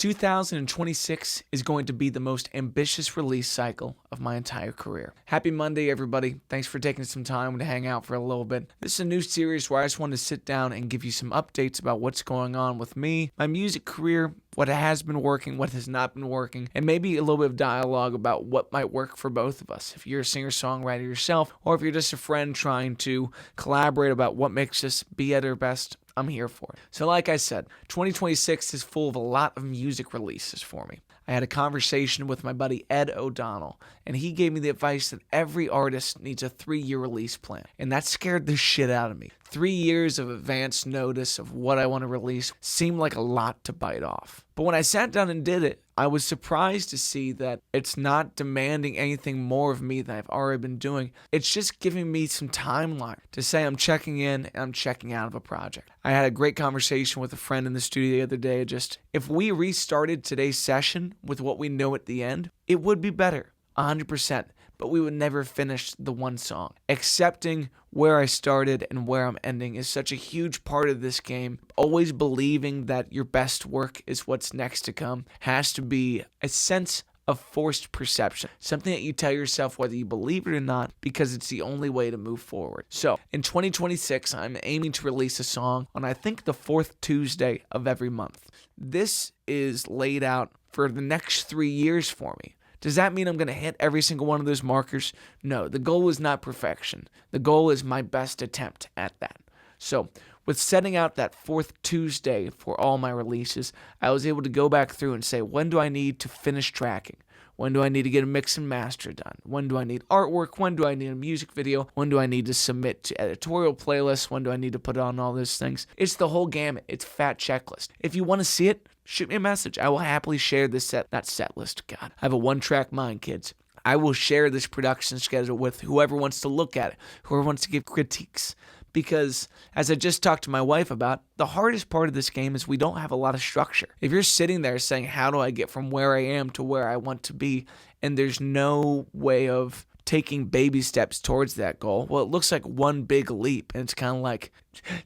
2026 is going to be the most ambitious release cycle of my entire career. Happy Monday, everybody. Thanks for taking some time to hang out for a little bit. This is a new series where I just want to sit down and give you some updates about what's going on with me, my music career, what has been working, what has not been working, and maybe a little bit of dialogue about what might work for both of us. If you're a singer-songwriter yourself, or if you're just a friend trying to collaborate about what makes us be at our best, I'm here for it. So like I said, 2026 is full of a lot of music releases for me. I had a conversation with my buddy Ed O'Donnell, and he gave me the advice that every artist needs a 3-year release plan. And that scared the shit out of me. 3 years of advance notice of what I want to release seemed like a lot to bite off. But when I sat down and did it, I was surprised to see that it's not demanding anything more of me than I've already been doing. It's just giving me some timeline to say I'm checking in and I'm checking out of a project. I had a great conversation with a friend in the studio the other day. Just if we restarted today's session with what we know at the end, it would be better, 100%. But we would never finish the one song. Accepting where I started and where I'm ending is such a huge part of this game. Always believing that your best work is what's next to come has to be a sense of forced perception. Something that you tell yourself whether you believe it or not, because it's the only way to move forward. So in 2026, I'm aiming to release a song on I think the 4th Tuesday of every month. This is laid out for the next 3 years for me. Does that mean I'm going to hit every single one of those markers? No, the goal is not perfection. The goal is my best attempt at that. So with setting out that 4th Tuesday for all my releases, I was able to go back through and say, when do I need to finish tracking? When do I need to get a mix and master done? When do I need artwork? When do I need a music video? When do I need to submit to editorial playlists? When do I need to put on all those things? It's the whole gamut. It's fat checklist. If you want to see it, shoot me a message. I will happily share this not set list. God, I have a one-track mind, kids. I will share this production schedule with whoever wants to look at it, whoever wants to give critiques. Because, as I just talked to my wife about, the hardest part of this game is we don't have a lot of structure. If you're sitting there saying, how do I get from where I am to where I want to be, and there's no way of taking baby steps towards that goal, well, it looks like one big leap. And it's kind of like,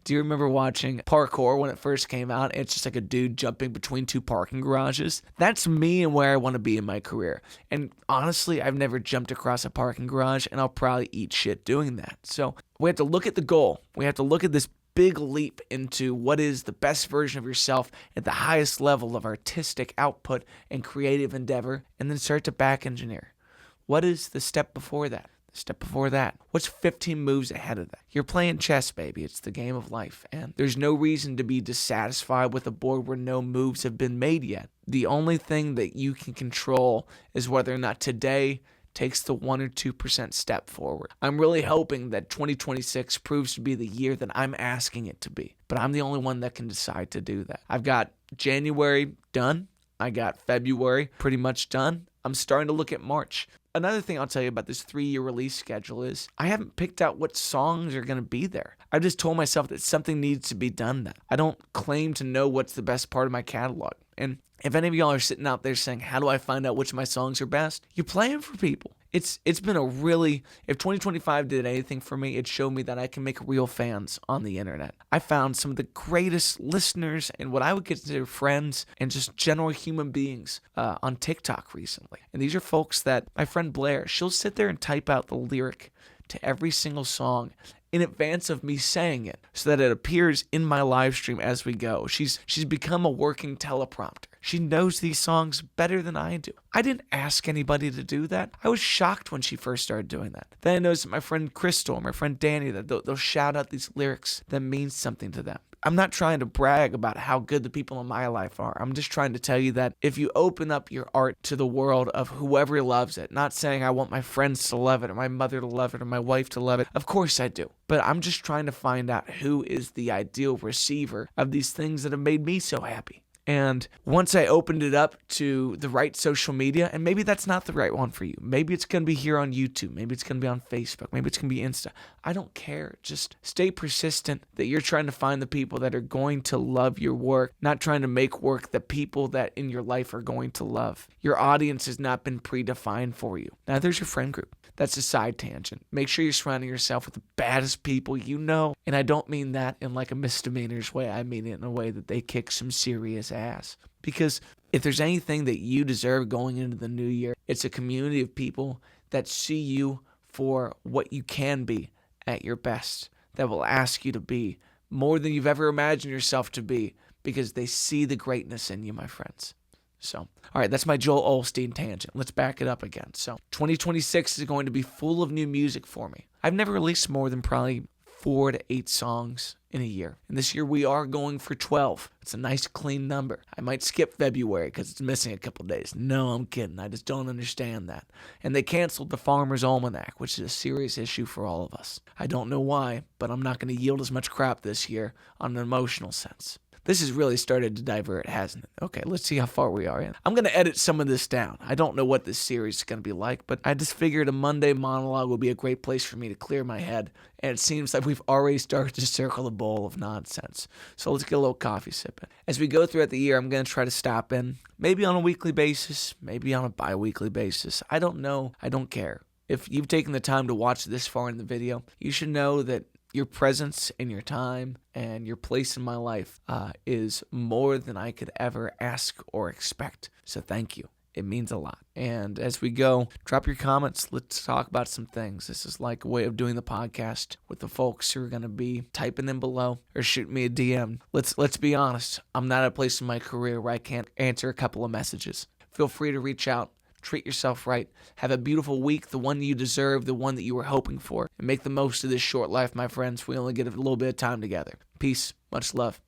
do you remember watching parkour when it first came out? It's just like a dude jumping between 2 parking garages. That's me and where I want to be in my career. And honestly, I've never jumped across a parking garage, and I'll probably eat shit doing that. So we have to look at the goal. We have to look at this big leap into what is the best version of yourself at the highest level of artistic output and creative endeavor, and then start to back engineer. What is the step before that? The step before that? What's 15 moves ahead of that? You're playing chess, baby. It's the game of life. And there's no reason to be dissatisfied with a board where no moves have been made yet. The only thing that you can control is whether or not today takes the 1 or 2% step forward. I'm really hoping that 2026 proves to be the year that I'm asking it to be. But I'm the only one that can decide to do that. I've got January done. I got February pretty much done. I'm starting to look at March. Another thing I'll tell you about this 3-year release schedule is I haven't picked out what songs are going to be there. I just told myself that something needs to be done then. I don't claim to know what's the best part of my catalog. And if any of y'all are sitting out there saying, how do I find out which of my songs are best? You're playing for people. It's been a really, if 2025 did anything for me, it showed me that I can make real fans on the internet. I found some of the greatest listeners and what I would consider friends and just general human beings on TikTok recently. And these are folks that, my friend Blair, she'll sit there and type out the lyric to every single song in advance of me saying it so that it appears in my live stream as we go. She's become a working teleprompter. She knows these songs better than I do. I didn't ask anybody to do that. I was shocked when she first started doing that. Then I noticed that my friend Crystal and my friend Danny, that they'll shout out these lyrics that mean something to them. I'm not trying to brag about how good the people in my life are. I'm just trying to tell you that if you open up your art to the world of whoever loves it, not saying I want my friends to love it or my mother to love it or my wife to love it. Of course I do. But I'm just trying to find out who is the ideal receiver of these things that have made me so happy. And once I opened it up to the right social media, and maybe that's not the right one for you. Maybe it's going to be here on YouTube. Maybe it's going to be on Facebook. Maybe it's going to be Insta. I don't care. Just stay persistent that you're trying to find the people that are going to love your work, not trying to make work that people that in your life are going to love. Your audience has not been predefined for you. Now there's your friend group. That's a side tangent. Make sure you're surrounding yourself with the baddest people you know. And I don't mean that in like a misdemeanor's way. I mean it in a way that they kick some serious ass. Because If there's anything that you deserve going into the new year, it's a community of people that see you for what you can be at your best, that will ask you to be more than you've ever imagined yourself to be because they see the greatness in you, my friends. So, all right, that's my Joel Osteen tangent. Let's back it up again. So, 2026 is going to be full of new music for me. I've never released more than probably 4 to 8 songs in a year. And this year we are going for 12. It's a nice clean number. I might skip February because it's missing a couple days. No, I'm kidding. I just don't understand that. And they canceled the Farmer's Almanac, which is a serious issue for all of us. I don't know why, but I'm not going to yield as much crap this year on an emotional sense. This has really started to divert, hasn't it? Okay, let's see how far we are in. I'm going to edit some of this down. I don't know what this series is going to be like, but I just figured a Monday monologue would be a great place for me to clear my head, and it seems like we've already started to circle the bowl of nonsense. So let's get a little coffee sipping. As we go throughout the year, I'm going to try to stop in, maybe on a weekly basis, maybe on a bi-weekly basis. I don't know. I don't care. If you've taken the time to watch this far in the video, you should know that your presence and your time and your place in my life is more than I could ever ask or expect. So thank you. It means a lot. And as we go, drop your comments. Let's talk about some things. This is like a way of doing the podcast with the folks who are going to be typing in below or shoot me a DM. Let's be honest. I'm not at a place in my career where I can't answer a couple of messages. Feel free to reach out. Treat yourself right. Have a beautiful week, the one you deserve, the one that you were hoping for. And make the most of this short life, my friends. We only get a little bit of time together. Peace. Much love.